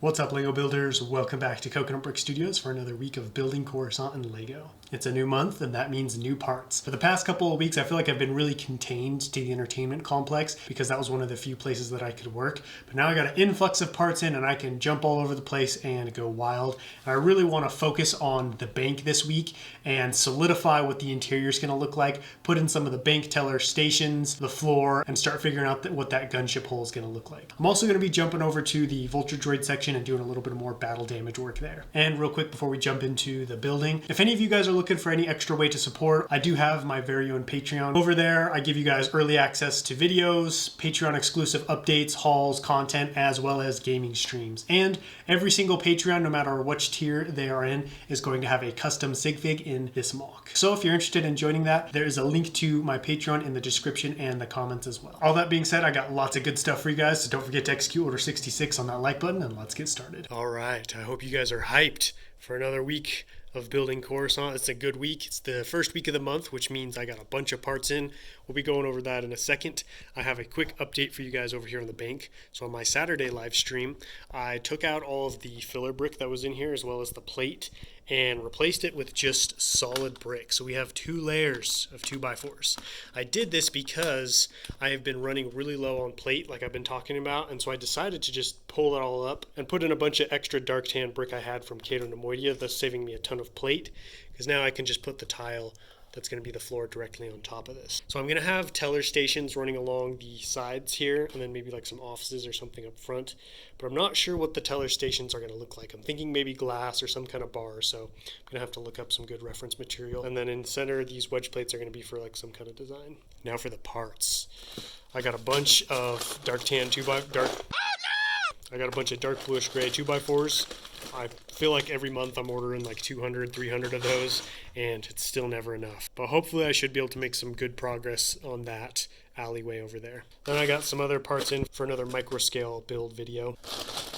What's up, LEGO builders? Welcome back to Coconut Brick Studios for another week of building Coruscant in LEGO. It's a new month, and that means new parts. For the past couple of weeks, I feel like I've been really contained to the entertainment complex because that was one of the few places that I could work. But now I got an influx of parts in, and I can jump all over the place and go wild. And I really want to focus on the bank this week and solidify what the interior is going to look like, put in some of the bank teller stations, the floor, and start figuring out what that gunship hole is going to look like. I'm also going to be jumping over to the Vulture Droid section and doing a little bit more battle damage work there. And real quick before we jump into the building, if any of you guys are looking for any extra way to support, I do have my very own Patreon. Over there, I give you guys early access to videos, Patreon exclusive updates, hauls, content, as well as gaming streams. And every single Patreon, no matter which tier they are in, is going to have a custom sig fig in this mock. So if you're interested in joining that, there is a link to my Patreon in the description and the comments as well. All that being said, I got lots of good stuff for you guys, so don't forget to execute Order 66 on that like button, and let's get started. All right, I hope you guys are hyped for another week of building Coruscant. It's a good week. It's the first week of the month, which means I got a bunch of parts in. We'll be going over that in a second. I have a quick update for you guys over here on the bank. So on my Saturday live stream, I took out all of the filler brick that was in here as well as the plate and replaced it with just solid brick. So we have 2 layers of 2x4s. I did this because I have been running really low on plate like I've been talking about, and so I decided to just pull it all up and put in a bunch of extra dark tan brick I had from Cato Nemoidia, thus saving me a ton of plate, because now I can just put the tile that's going to be the floor directly on top of this. So I'm going to have teller stations running along the sides here, and then maybe like some offices or something up front. But I'm not sure what the teller stations are going to look like. I'm thinking maybe glass or some kind of bar, so I'm going to have to look up some good reference material. And then in the center, these wedge plates are going to be for like some kind of design. Now for the parts. I got a bunch of dark tan I got a bunch of dark bluish gray 2x4s. I feel like every month I'm ordering like 200, 300 of those, and it's still never enough. But hopefully I should be able to make some good progress on that alleyway over there. Then I got some other parts in for another micro scale build video.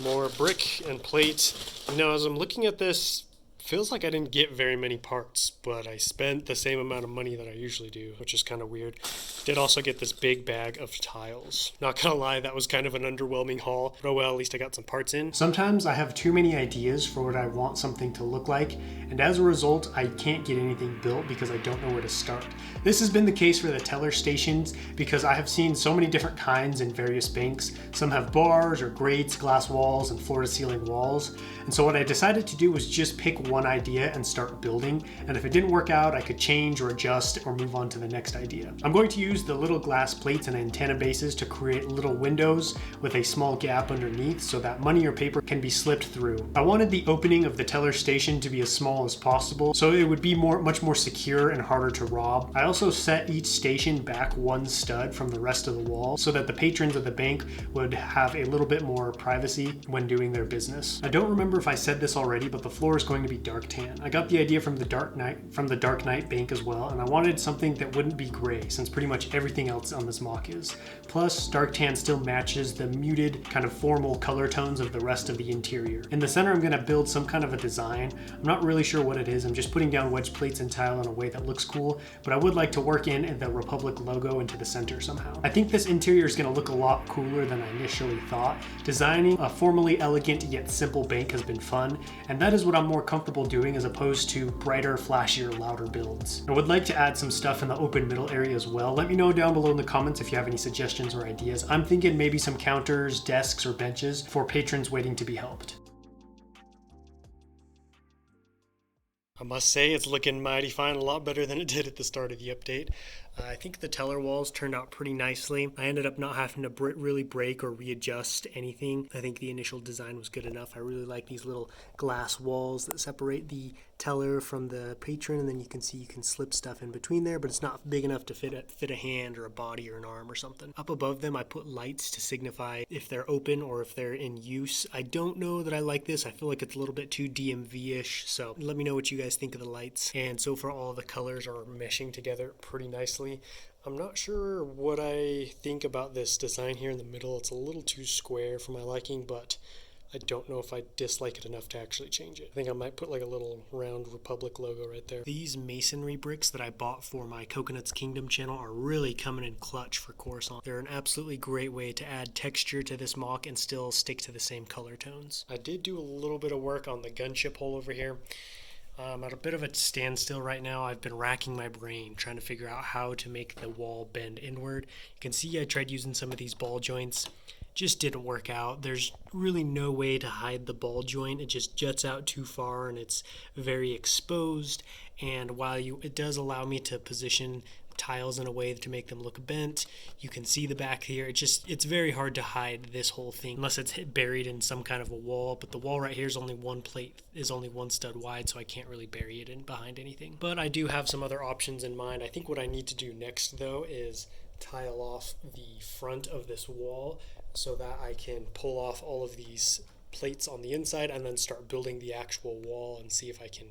More brick and plate. You know, as I'm looking at this, feels like I didn't get very many parts, but I spent the same amount of money that I usually do, which is kind of weird. Did also get this big bag of tiles. Not gonna lie, that was kind of an underwhelming haul, but oh well, at least I got some parts in. Sometimes I have too many ideas for what I want something to look like, and as a result, I can't get anything built because I don't know where to start. This has been the case for the teller stations because I have seen so many different kinds in various banks. Some have bars or grates, glass walls, and floor-to-ceiling walls. And so what I decided to do was just pick one idea and start building, and if it didn't work out, I could change or adjust or move on to the next idea. I'm going to use the little glass plates and antenna bases to create little windows with a small gap underneath so that money or paper can be slipped through. I wanted the opening of the teller station to be as small as possible so it would be much more secure and harder to rob. I also set each station back 1 stud from the rest of the wall so that the patrons of the bank would have a little bit more privacy when doing their business. I don't remember if I said this already, but the floor is going to be dark tan. I got the idea from the Dark Knight bank as well, and I wanted something that wouldn't be gray since pretty much everything else on this mock is. Plus, dark tan still matches the muted kind of formal color tones of the rest of the interior. In the center, I'm going to build some kind of a design. I'm not really sure what it is. I'm just putting down wedge plates and tile in a way that looks cool, but I would like to work in the Republic logo into the center somehow. I think this interior is going to look a lot cooler than I initially thought. Designing a formally elegant yet simple bank has been fun, and that is what I'm more comfortable doing as opposed to brighter, flashier, louder builds. I would like to add some stuff in the open middle area as well. Let me know down below in the comments if you have any suggestions or ideas. I'm thinking maybe some counters, desks, or benches for patrons waiting to be helped. I must say it's looking mighty fine, a lot better than it did at the start of the update. I think the teller walls turned out pretty nicely. I ended up not having to really break or readjust anything. I think the initial design was good enough. I really like these little glass walls that separate the teller from the patron, and then you can see you can slip stuff in between there, but it's not big enough to fit a hand or a body or an arm or something. Up above them, I put lights to signify if they're open or if they're in use. I don't know that I like this. I feel like it's a little bit too DMV-ish, so let me know what you guys think of the lights. And so far, all the colors are meshing together pretty nicely. I'm not sure what I think about this design here in the middle. It's a little too square for my liking, but I don't know if I dislike it enough to actually change it. I think I might put like a little round Republic logo right there. These masonry bricks that I bought for my Coconuts Kingdom channel are really coming in clutch for Coruscant. They're an absolutely great way to add texture to this MOC and still stick to the same color tones. I did do a little bit of work on the gunship hole over here. I'm at a bit of a standstill right now. I've been racking my brain trying to figure out how to make the wall bend inward. You can see I tried using some of these ball joints. Just didn't work out. There's really no way to hide the ball joint. It just juts out too far and it's very exposed. And while it does allow me to position tiles in a way to make them look bent, you can see the back here. It's very hard to hide this whole thing unless it's buried in some kind of a wall, but the wall right here is only one plate, is only one stud wide, so I can't really bury it in behind anything. But I do have some other options in mind. I think what I need to do next though is tile off the front of this wall so that I can pull off all of these plates on the inside and then start building the actual wall and see if I can,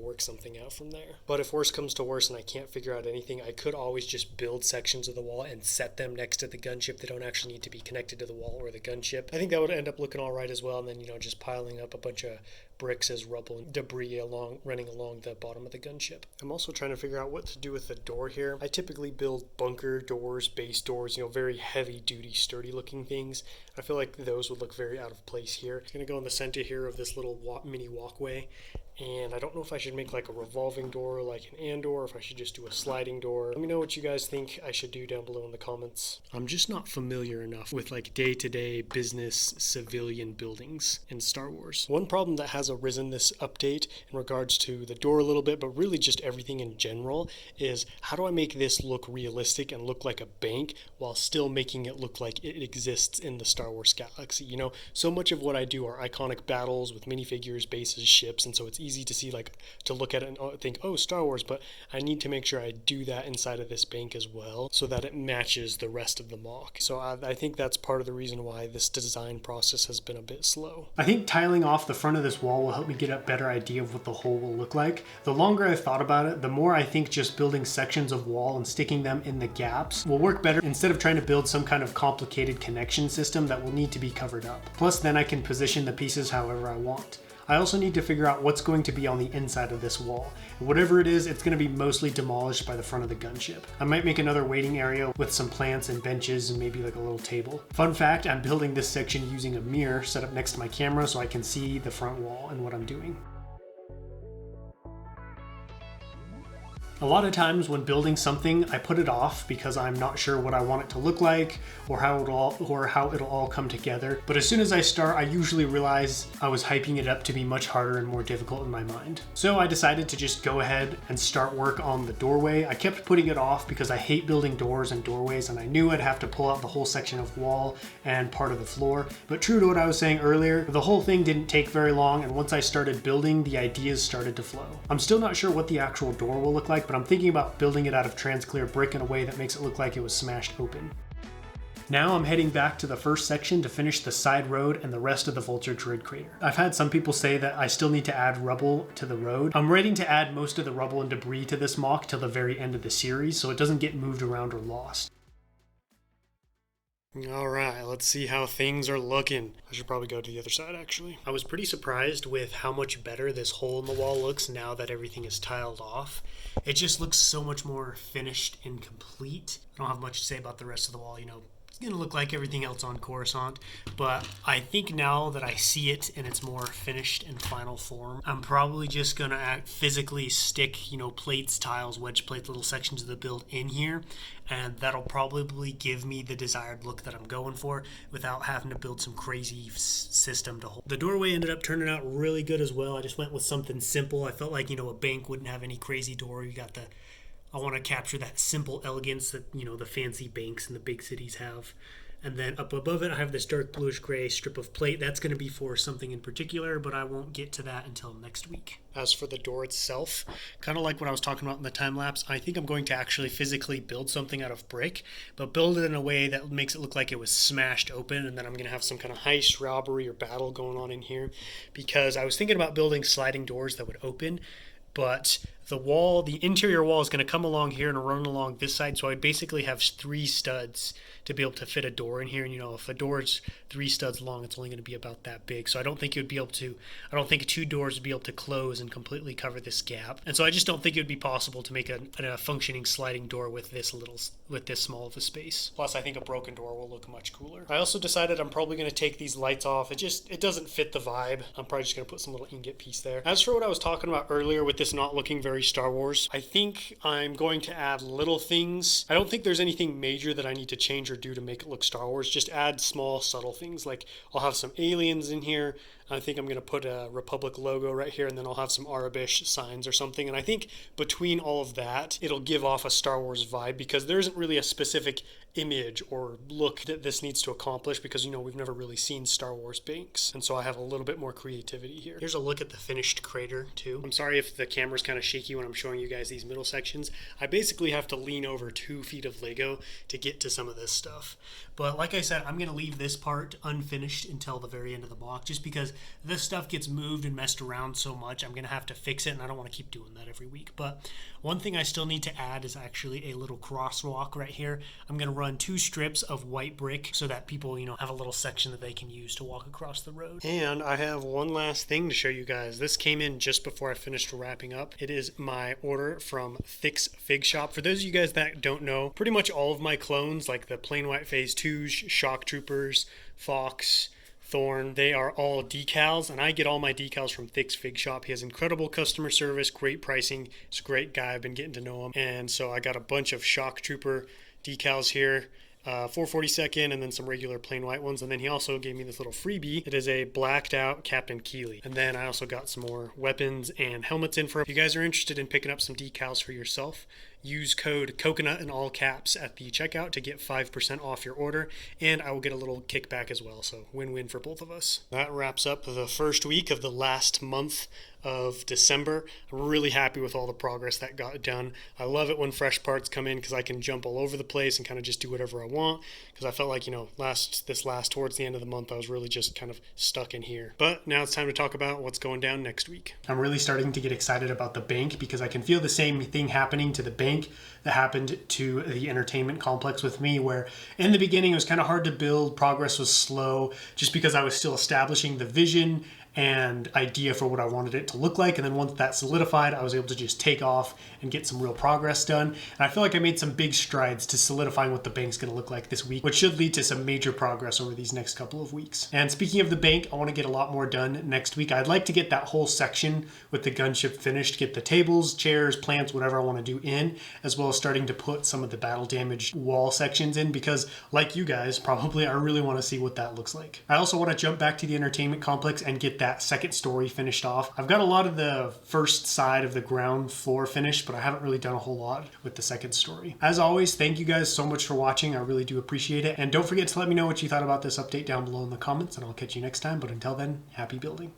work something out from there. But if worse comes to worse and I can't figure out anything, I could always just build sections of the wall and set them next to the gunship. They don't actually need to be connected to the wall or the gunship. I think that would end up looking all right as well, and then, just piling up a bunch of bricks as rubble and debris running along the bottom of the gunship. I'm also trying to figure out what to do with the door here. I typically build bunker doors, base doors, very heavy duty, sturdy looking things. I feel like those would look very out of place here. It's going to go in the center here of this little mini walkway. And I don't know if I should make like a revolving door like an Andor, or if I should just do a sliding door. Let me know what you guys think I should do down below in the comments. I'm just not familiar enough with like day-to-day business civilian buildings in Star Wars. One problem that has arisen this update in regards to the door a little bit, but really just everything in general, is how do I make this look realistic and look like a bank while still making it look like it exists in the Star Wars galaxy? So much of what I do are iconic battles with minifigures, bases, ships, and so it's easy to see, to look at it and think, oh, Star Wars, but I need to make sure I do that inside of this bank as well so that it matches the rest of the MOC. So I think that's part of the reason why this design process has been a bit slow. I think tiling off the front of this wall will help me get a better idea of what the hole will look like. The longer I've thought about it, the more I think just building sections of wall and sticking them in the gaps will work better instead of trying to build some kind of complicated connection system that will need to be covered up. Plus, then I can position the pieces however I want. I also need to figure out what's going to be on the inside of this wall. And whatever it is, it's going to be mostly demolished by the front of the gunship. I might make another waiting area with some plants and benches and maybe like a little table. Fun fact, I'm building this section using a mirror set up next to my camera so I can see the front wall and what I'm doing. A lot of times when building something, I put it off because I'm not sure what I want it to look like or how it'll all come together. But as soon as I start, I usually realize I was hyping it up to be much harder and more difficult in my mind. So I decided to just go ahead and start work on the doorway. I kept putting it off because I hate building doors and doorways, and I knew I'd have to pull out the whole section of wall and part of the floor. But true to what I was saying earlier, the whole thing didn't take very long, and once I started building, the ideas started to flow. I'm still not sure what the actual door will look like, but I'm thinking about building it out of transclear brick in a way that makes it look like it was smashed open. Now I'm heading back to the first section to finish the side road and the rest of the Vulture Droid crater. I've had some people say that I still need to add rubble to the road. I'm ready to add most of the rubble and debris to this MOC till the very end of the series so it doesn't get moved around or lost. Alright, let's see how things are looking. I should probably go to the other side actually. I was pretty surprised with how much better this hole in the wall looks now that everything is tiled off. It just looks so much more finished and complete. I don't have much to say about the rest of the wall, it's gonna look like everything else on Coruscant, but I think now that I see it in its more finished and final form, I'm probably just gonna physically stick, plates, tiles, wedge plates, little sections of the build in here, and that'll probably give me the desired look that I'm going for without having to build some crazy system to hold. The doorway ended up turning out really good as well. I just went with something simple. I felt like, a bank wouldn't have any crazy door. I want to capture that simple elegance that, the fancy banks in the big cities have. And then up above it, I have this dark bluish gray strip of plate. That's going to be for something in particular, but I won't get to that until next week. As for the door itself, kind of like what I was talking about in the time lapse, I think I'm going to actually physically build something out of brick, but build it in a way that makes it look like it was smashed open, and then I'm going to have some kind of heist, robbery, or battle going on in here, because I was thinking about building sliding doors that would open, but the interior wall is going to come along here and run along this side. So I basically have 3 studs to be able to fit a door in here. And if a door is 3 studs long, it's only going to be about that big. So I don't think 2 doors would be able to close and completely cover this gap. And so I just don't think it would be possible to make a functioning sliding door with this small of a space. Plus, I think a broken door will look much cooler. I also decided I'm probably going to take these lights off. It doesn't fit the vibe. I'm probably just going to put some little ingot piece there. As for what I was talking about earlier with this not looking very Star Wars, I think I'm going to add little things. I don't think there's anything major that I need to change or do to make it look Star Wars. Just add small, subtle things. Like I'll have some aliens in here. I think I'm going to put a Republic logo right here, and then I'll have some Arabish signs or something. And I think between all of that, it'll give off a Star Wars vibe, because there isn't really a specific image or look that this needs to accomplish, because we've never really seen Star Wars banks, and so I have a little bit more creativity here. Here's a look at the finished crater too. I'm sorry if the camera's kind of shaky when I'm showing you guys these middle sections. I basically have to lean over 2 feet of Lego to get to some of this stuff. But like I said, I'm going to leave this part unfinished until the very end of the block, just because this stuff gets moved and messed around so much. I'm going to have to fix it, and I don't want to keep doing that every week. But one thing I still need to add is actually a little crosswalk right here. I'm going to run 2 strips of white brick so that people, have a little section that they can use to walk across the road. And I have one last thing to show you guys. This came in just before I finished wrapping up. It is my order from Thick's Fig Shop. For those of you guys that don't know, pretty much all of my clones, like the Plain White Phase 2s, Shock Troopers, Fox, Thorn, they are all decals, and I get all my decals from Thick's Fig Shop. He has incredible customer service, great pricing. He's a great guy. I've been getting to know him. And so I got a bunch of Shock Trooper decals here. 442nd, and then some regular plain white ones. And then he also gave me this little freebie. It is a blacked out Captain Keeley. And then I also got some more weapons and helmets in for. If you guys are interested in picking up some decals for yourself, use code COCONUT in all caps at the checkout to get 5% off your order, and I will get a little kickback as well. So win-win for both of us. That wraps up the first week of the last month of December. I'm really happy with all the progress that got done. I love it when fresh parts come in, because I can jump all over the place and kind of just do whatever I want, because I felt like, towards the end of the month, I was really just kind of stuck in here. But now it's time to talk about what's going down next week. I'm really starting to get excited about the bank, because I can feel the same thing happening to the bank that happened to the entertainment complex with me, where in the beginning it was kind of hard to build, progress was slow, just because I was still establishing the vision and idea for what I wanted it to look like. And then once that solidified, I was able to just take off and get some real progress done. And I feel like I made some big strides to solidifying what the bank's going to look like this week, which should lead to some major progress over these next couple of weeks. And speaking of the bank, I want to get a lot more done next week. I'd like to get that whole section with the gunship finished, get the tables, chairs, plants, whatever I want to do in, as well as starting to put some of the battle damaged wall sections in, because like you guys probably, I really want to see what that looks like. I also want to jump back to the entertainment complex and get that second story finished off. I've got a lot of the first side of the ground floor finished, but I haven't really done a whole lot with the second story. As always, thank you guys so much for watching. I really do appreciate it. And don't forget to let me know what you thought about this update down below in the comments, and I'll catch you next time. But until then, happy building.